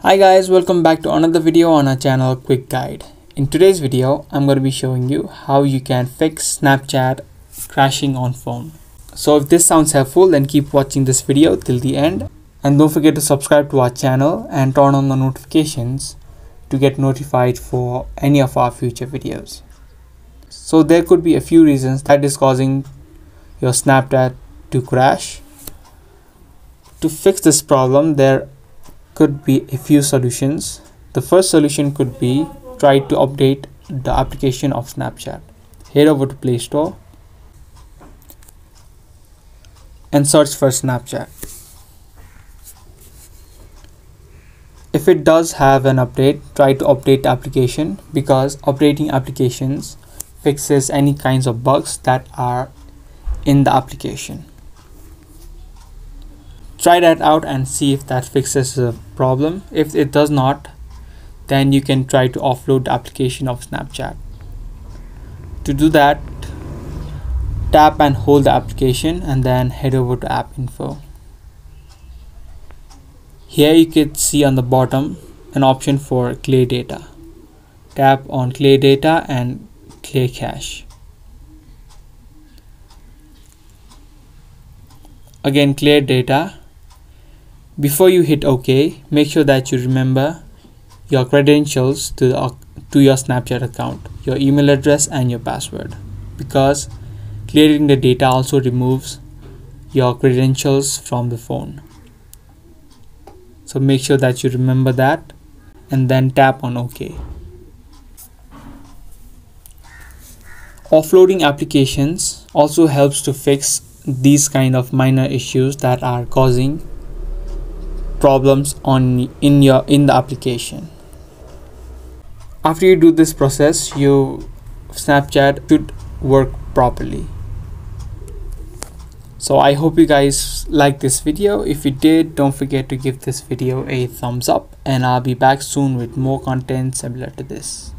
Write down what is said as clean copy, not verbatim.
Hi guys, welcome back to another video on our channel Quick Guide. In today's video, I'm going to be showing you how you can fix Snapchat crashing on phone. So if this sounds helpful, then keep watching this video till the end. And don't forget to subscribe to our channel and turn on the notifications to get notified for any of our future videos. So there could be a few reasons that is causing your Snapchat to crash. To fix this problem, there could be a few solutions. The first solution could be try to update the application of Snapchat. Head over to Play Store and search for Snapchat. If it does have an update, try to update the application, because updating applications fixes any kinds of bugs that are in the application. Try that out and see if that fixes the problem. If it does not, then you can try to offload the application of Snapchat. To do that, tap and hold the application and then head over to app info. Here you can see on the bottom an option for clear data. Tap on clear data and clear cache. Again, clear data. Before you hit OK, make sure that you remember your credentials to your Snapchat account, your email address and your password, because clearing the data also removes your credentials from the phone. So make sure that you remember that and then tap on OK. Offloading applications also helps to fix these kind of minor issues that are causing problems in the application. After you do this process, your Snapchat should work properly. So I hope you guys liked this video. If you did, don't forget to give this video a thumbs up, and I'll be back soon with more content similar to this.